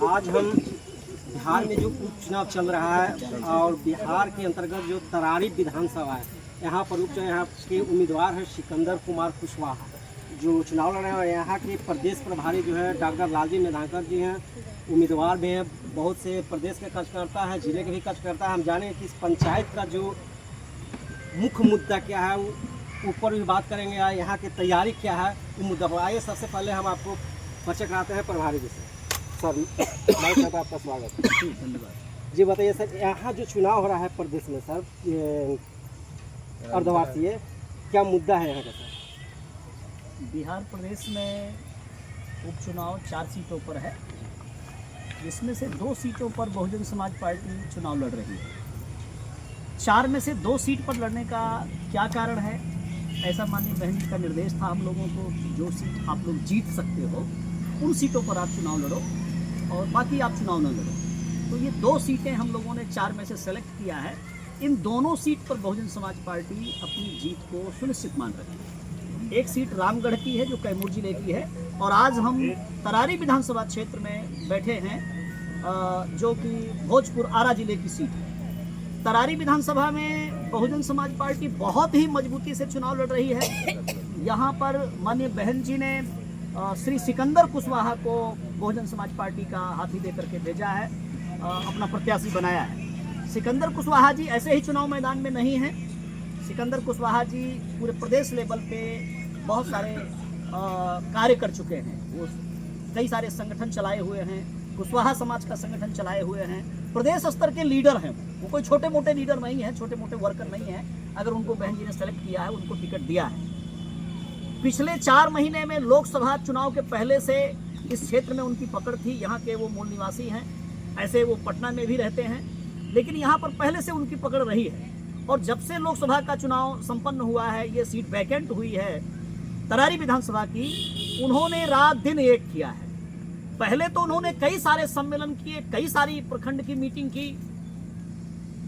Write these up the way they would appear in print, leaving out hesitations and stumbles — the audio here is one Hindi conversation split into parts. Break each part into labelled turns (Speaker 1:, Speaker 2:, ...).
Speaker 1: आज हम बिहार में जो उपचुनाव चल रहा है और बिहार के अंतर्गत जो तरारी विधानसभा है, यहाँ पर यहाँ के उम्मीदवार हैं सिकंदर कुमार कुशवाहा जो चुनाव लड़ रहे हैं। और यहाँ के प्रदेश प्रभारी जो है डॉक्टर लालजी मेधांकर जी हैं, उम्मीदवार भी हैं। बहुत से प्रदेश के कार्यकर्ता हैं, जिले के भी कार्यकर्ता हैं। हम जाने कि इस पंचायत का जो मुख्य मुद्दा क्या है, ऊपर भी बात करेंगे। यहाँ की तैयारी क्या है, वो मुद्दा पर आइए। सबसे पहले हम आपको परिचय कराते हैं प्रभारी जी से। सर मैं आपका स्वागत है। धन्यवाद जी। बताइए सर, यहाँ जो चुनाव हो रहा है प्रदेश में सर, अर्धवार्षीय, क्या मुद्दा है यहाँ का सर?
Speaker 2: बिहार प्रदेश में उपचुनाव 4 सीटों पर है, जिसमें से 2 सीटों पर बहुजन समाज पार्टी चुनाव लड़ रही है। 4 में से 2 सीट पर लड़ने का क्या कारण है? ऐसा माननीय बहन जी का निर्देश था हम लोगों को कि जो सीट आप लोग जीत सकते हो उन सीटों पर आप चुनाव लड़ो और बाकी आप चुनाव न लड़ो। तो ये 2 सीटें हम लोगों ने 4 में से सेलेक्ट किया है। इन दोनों सीट पर बहुजन समाज पार्टी अपनी जीत को सुनिश्चित मान रही है। एक सीट रामगढ़ की है जो कैमूर जिले की है, और आज हम तरारी विधानसभा क्षेत्र में बैठे हैं जो कि भोजपुर आरा जिले की सीट है। तरारी विधानसभा में बहुजन समाज पार्टी बहुत ही मजबूती से चुनाव लड़ रही है। यहाँ पर माननीय बहन जी ने श्री सिकंदर कुशवाहा को बहुजन समाज पार्टी का हाथी देकर के भेजा है, अपना प्रत्याशी बनाया है। सिकंदर कुशवाहा जी ऐसे ही चुनाव मैदान में नहीं हैं। सिकंदर कुशवाहा जी पूरे प्रदेश लेवल पे बहुत सारे कार्य कर चुके हैं। वो कई सारे संगठन चलाए हुए हैं, कुशवाहा समाज का संगठन चलाए हुए हैं। प्रदेश स्तर के लीडर हैं। वो कोई छोटे मोटे लीडर नहीं है, छोटे मोटे वर्कर नहीं है। अगर उनको बहन जी ने सेलेक्ट किया है, उनको टिकट दिया है। पिछले 4 महीने में लोकसभा चुनाव के पहले से इस क्षेत्र में उनकी पकड़ थी। यहाँ के वो मूल निवासी हैं, ऐसे वो पटना में भी रहते हैं, लेकिन यहाँ पर पहले से उनकी पकड़ रही है। और जब से लोकसभा का चुनाव संपन्न हुआ है, ये सीट वैकेंट हुई है तरारी विधानसभा की, उन्होंने रात दिन एक किया है। पहले तो उन्होंने कई सारे सम्मेलन किए, कई सारी प्रखंड की मीटिंग की,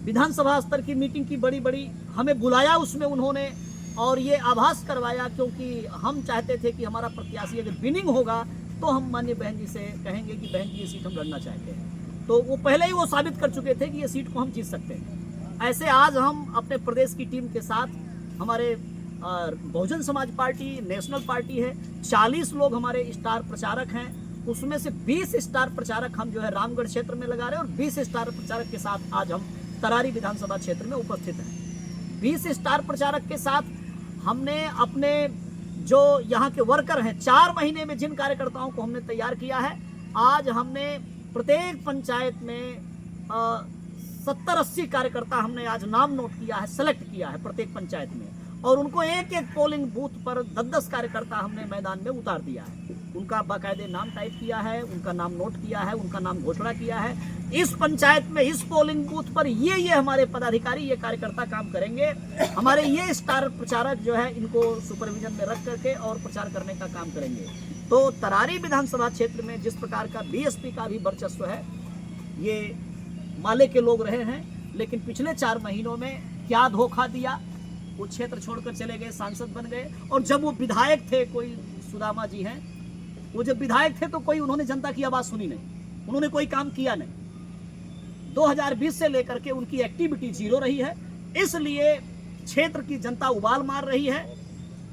Speaker 2: विधानसभा स्तर की मीटिंग की, बड़ी बड़ी हमें बुलाया उसमें उन्होंने, और ये आभास करवाया, क्योंकि हम चाहते थे कि हमारा प्रत्याशी अगर विनिंग होगा तो हम माननीय बहन जी से कहेंगे कि बहन जी ये सीट हम लड़ना चाहते हैं। तो वो पहले ही वो साबित कर चुके थे कि ये सीट को हम जीत सकते हैं। ऐसे आज हम अपने प्रदेश की टीम के साथ, हमारे Bahujan Samaj party national party है, 40 लोग हमारे स्टार प्रचारक हैं। उसमें से 20 स्टार प्रचारक हम जो है रामगढ़ क्षेत्र में लगा रहे हैं, और 20 स्टार प्रचारक के साथ आज हम तरारी विधानसभा क्षेत्र में उपस्थित हैं। 20 स्टार प्रचारक के साथ हमने अपने जो यहाँ के वर्कर हैं, 4 महीने में जिन कार्यकर्ताओं को हमने तैयार किया है, आज हमने प्रत्येक पंचायत में 70-80 कार्यकर्ता हमने आज नाम नोट किया है, सेलेक्ट किया है प्रत्येक पंचायत में, और उनको एक एक पोलिंग बूथ पर 10-10 कार्यकर्ता हमने मैदान में उतार दिया है। उनका बाकायदे नाम टाइप किया है, उनका नाम नोट किया है, उनका नाम घोषणा किया है। इस पंचायत में, इस पोलिंग बूथ पर ये हमारे पदाधिकारी, ये कार्यकर्ता काम करेंगे। हमारे ये स्टार प्रचारक जो है, इनको सुपरविजन में रख करके और प्रचार करने का काम करेंगे। तो तरारी विधानसभा क्षेत्र में जिस प्रकार का बीएसपी का भी वर्चस्व है, ये माले के लोग रहे हैं, लेकिन पिछले 4 महीनों में क्या धोखा दिया। वो क्षेत्र छोड़कर चले गए, सांसद बन गए, और जब वो विधायक थे, कोई सुदामा जी हैं, वो जब विधायक थे तो कोई उन्होंने जनता की आवाज़ सुनी नहीं, उन्होंने कोई काम किया नहीं। 2020 से लेकर के उनकी एक्टिविटी 0 रही है, इसलिए क्षेत्र की जनता उबाल मार रही है।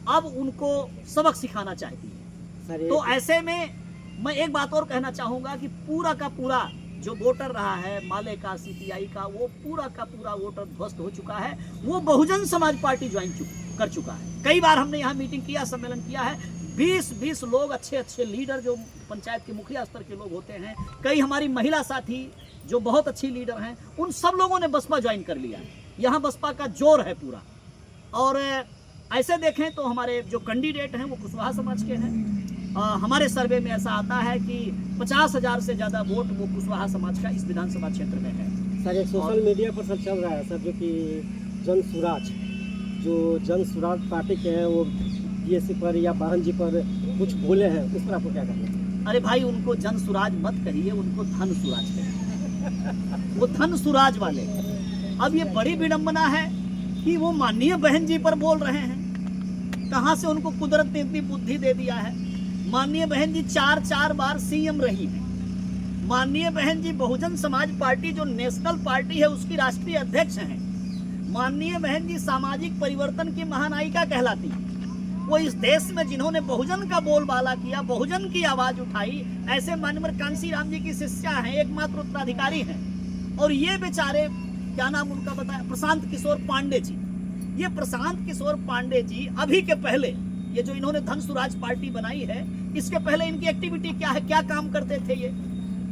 Speaker 2: अब उनको सबक सिखाना चाहती है। तो ऐसे में मैं एक बात और कहना चाहूँगा कि पूरा का पूरा जो वोटर रहा है माले का, सीपीआई का, वो पूरा का पूरा वोटर ध्वस्त हो चुका है। वो बहुजन समाज पार्टी ज्वाइन कर चुका है। कई बार हमने यहाँ मीटिंग किया, सम्मेलन किया है। 20 लोग, अच्छे लीडर जो पंचायत के मुखिया स्तर के लोग होते हैं, कई हमारी महिला साथी जो बहुत अच्छी लीडर हैं, उन सब लोगों ने बसपा ज्वाइन कर लिया है। यहाँ बसपा का जोर है पूरा। और ऐसे देखें तो हमारे जो कैंडिडेट हैं वो कुशवाहा समाज के हैं। हमारे सर्वे में ऐसा आता है कि 50,000 से ज़्यादा वोट वो कुशवाहा समाज का इस विधानसभा क्षेत्र में है।
Speaker 1: सर, एक सोशल मीडिया पर सब चल रहा है सर, जो कि जन सुराज पार्टी के हैं, वो बीएसपी पर या बहन जी पर कुछ बोले हैं, उस पर आपको क्या कहना है?
Speaker 2: अरे भाई, उनको जन सुराज मत कहिए, उनको धन सुराज कहिए। वो धन सुराज वाले। अब ये बड़ी विडंबना है कि वो माननीय बहन जी पर बोल रहे हैं। कहाँ से उनको कुदरत ने इतनी बुद्धि दे दिया है? माननीय बहन जी 4 बार सीएम रही है। माननीय बहन जी बहुजन समाज पार्टी जो नेशनल पार्टी है उसकी राष्ट्रीय अध्यक्ष हैं। माननीय बहन जी सामाजिक परिवर्तन की महानायिका कहलाती है। वो इस देश में जिन्होंने बहुजन का बोलबाला किया, बहुजन की आवाज उठाई, ऐसे माननीय कांसी राम जी की शिष्या हैं, एकमात्र उत्तराधिकारी हैं। और ये बेचारे, क्या नाम उनका बताया, प्रशांत किशोर पांडे जी। ये प्रशांत किशोर पांडे जी अभी के पहले, ये जो इन्होंने धन स्वराज पार्टी बनाई है, इसके पहले इनकी एक्टिविटी क्या है, क्या काम करते थे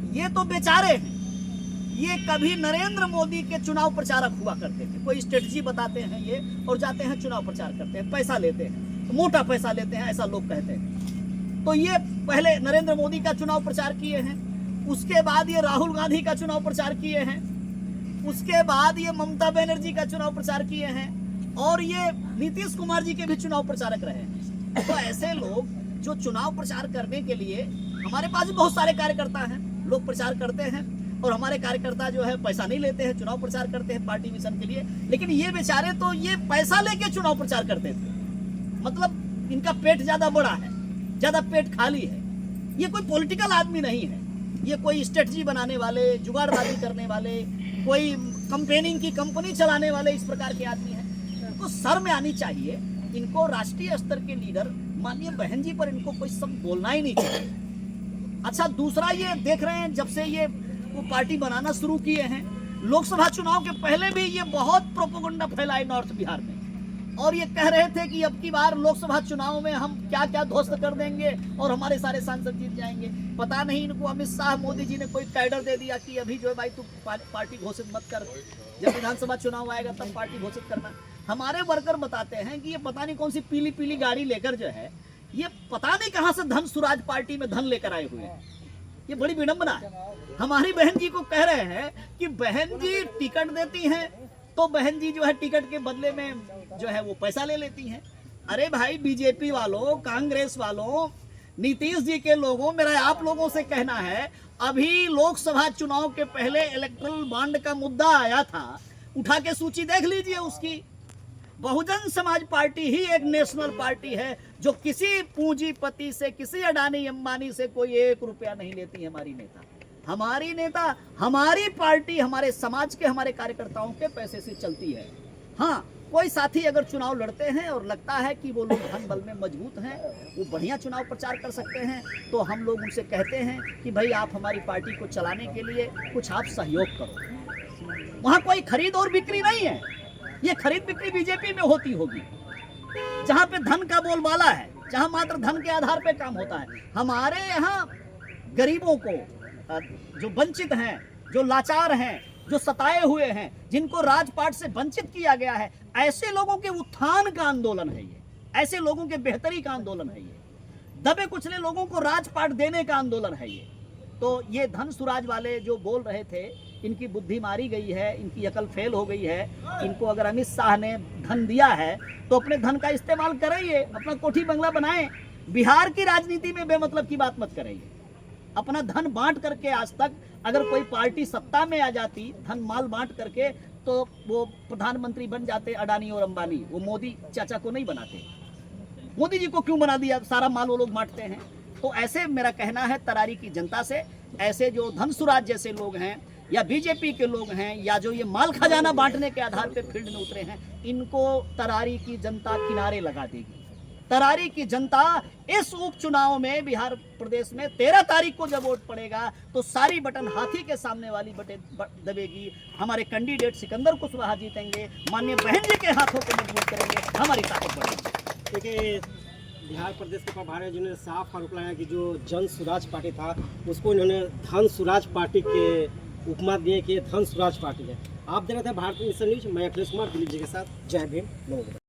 Speaker 2: ये तो बेचारे हैं। ये कभी नरेंद्र मोदी के चुनाव प्रचारक हुआ करते थे। कोई स्ट्रेटजी बताते हैं ये और जाते हैं चुनाव प्रचार करते हैं, पैसा लेते हैं, तो मोटा पैसा लेते हैं, ऐसा लोग कहते हैं। तो ये पहले नरेंद्र मोदी का चुनाव प्रचार किए हैं, उसके बाद ये राहुल गांधी का चुनाव प्रचार किए हैं, उसके बाद ये ममता बनर्जी का चुनाव प्रचार किए हैं, और ये नीतीश कुमार जी के भी चुनाव प्रचारक रहे हैं। तो ऐसे लोग जो चुनाव प्रचार करने के लिए, हमारे पास भी बहुत सारे कार्यकर्ता हैं, लोग प्रचार करते हैं, और हमारे कार्यकर्ता जो है पैसा नहीं लेते हैं, चुनाव प्रचार करते हैं पार्टी मिशन के लिए। लेकिन ये बेचारे तो ये पैसा लेके चुनाव प्रचार करते थे। मतलब इनका पेट ज्यादा बड़ा है, ज्यादा पेट खाली है। ये कोई पॉलिटिकल आदमी नहीं है, ये कोई स्ट्रेटजी बनाने वाले, जुगाड़बाजी करने वाले, कोई कंपेनिंग की कंपनी चलाने वाले इस प्रकार के आदमी हैं। तो सर में आनी चाहिए इनको। राष्ट्रीय स्तर के लीडर माननीय बहन जी पर इनको कोई शब्द बोलना ही नहीं चाहिए। अच्छा, दूसरा ये देख रहे हैं, जब से ये वो पार्टी बनाना शुरू किए हैं, लोकसभा चुनाव के पहले भी ये बहुत प्रोपेगेंडा फैलाए नॉर्थ बिहार में, और ये कह रहे थे कि अब की बार लोकसभा चुनाव में हम क्या क्या ध्वस्त कर देंगे और हमारे सारे सांसद जीत जाएंगे। पता नहीं इनको अमित शाह, मोदी जी ने कोई कैडर दे दिया कि अभी जो है भाई तू पार्टी घोषित मत कर, जब विधानसभा चुनाव आएगा तब पार्टी घोषित करना। हमारे वर्कर बताते हैं कि ये पता नहीं कौन सी पीली पीली गाड़ी लेकर जो है, ये पता नहीं कहां से धन स्वराज पार्टी में धन लेकर आए हुए हैं। ये बड़ी विडंबना है। हमारी बहन जी को कह रहे हैं कि बहन जी टिकट देती हैं, तो बहन जी जो है टिकट के बदले में जो है वो पैसा ले लेती हैं। अरे भाई, बीजेपी वालों, कांग्रेस वालों, नीतीश जी के लोगों, मेरा आप लोगों से कहना है, अभी लोकसभा चुनाव के पहले इलेक्ट्रल बॉन्ड का मुद्दा आया था, उठा के सूची देख लीजिए उसकी। बहुजन समाज पार्टी ही एक नेशनल पार्टी है जो किसी पूंजीपति से, किसी अडानी अंबानी से कोई 1 रुपया नहीं लेती। हमारी नेता, हमारी नेता, हमारी पार्टी हमारे समाज के, हमारे कार्यकर्ताओं के पैसे से चलती है। हाँ, कोई साथी अगर चुनाव लड़ते हैं और लगता है कि वो लोग धन बल में मजबूत हैं, वो बढ़िया चुनाव प्रचार कर सकते हैं, तो हम लोग उनसे कहते हैं कि भाई आप हमारी पार्टी को चलाने के लिए कुछ आप सहयोग करो। वहाँ कोई खरीद और बिक्री नहीं है। ये खरीद बिक्री बीजेपी में होती होगी, जहाँ पे धन का बोलबाला है, जहाँ मात्र धन के आधार पे काम होता है। हमारे यहाँ गरीबों को, जो वंचित हैं, जो लाचार हैं, जो सताए हुए हैं, जिनको राजपाट से वंचित किया गया है, ऐसे लोगों के उत्थान का आंदोलन है ये। ऐसे लोगों के बेहतरी का आंदोलन है ये। दबे कुचले लोगों को राजपाट देने का आंदोलन है ये। तो ये धन स्वराज वाले जो बोल रहे थे, इनकी बुद्धि मारी गई है, इनकी अकल फेल हो गई है। इनको अगर अमित शाह ने धन दिया है तो अपने धन का इस्तेमाल करिए, अपना कोठी बंगला बनाएं। बिहार की राजनीति में बेमतलब की बात मत करिए। अपना धन बांट करके, आज तक अगर कोई पार्टी सत्ता में आ जाती धन माल बांट करके, तो वो प्रधानमंत्री बन जाते अडानी और अंबानी। वो मोदी चाचा को नहीं बनाते। मोदी जी को क्यों बना दिया? सारा माल वो लोग बांटते हैं। तो ऐसे मेरा कहना है तरारी की जनता से, ऐसे जो धन स्वराज जैसे लोग हैं, या बीजेपी के लोग हैं, या जो ये माल खजाना बांटने के आधार पे फील्ड में उतरे हैं, इनको तरारी की जनता किनारे लगा देगी। तरारी की जनता इस उपचुनाव में बिहार प्रदेश में 13 तारीख को जब वोट पड़ेगा, तो सारी बटन हाथी के सामने वाली बटन दबेगी। हमारे कैंडिडेट सिकंदर कुशवाहा जीतेंगे, माननीय बहन जी के हाथों को मजबूत करेंगे, हमारी ताकत बढ़ेगी।
Speaker 1: देखिए, बिहार प्रदेश के प्रभारी जिन्होंने साफ आरोप लगाया कि जो जन स्वराज पार्टी था, उसको इन्होंने धन स्वराज पार्टी के उपमा दिए कि धन स्वराज पार्टी है। आप देख रहे थे भारतीय मिशन न्यूज, मैं अखिलेश कुमार दिलीप जी के साथ। जय भीम, नमो।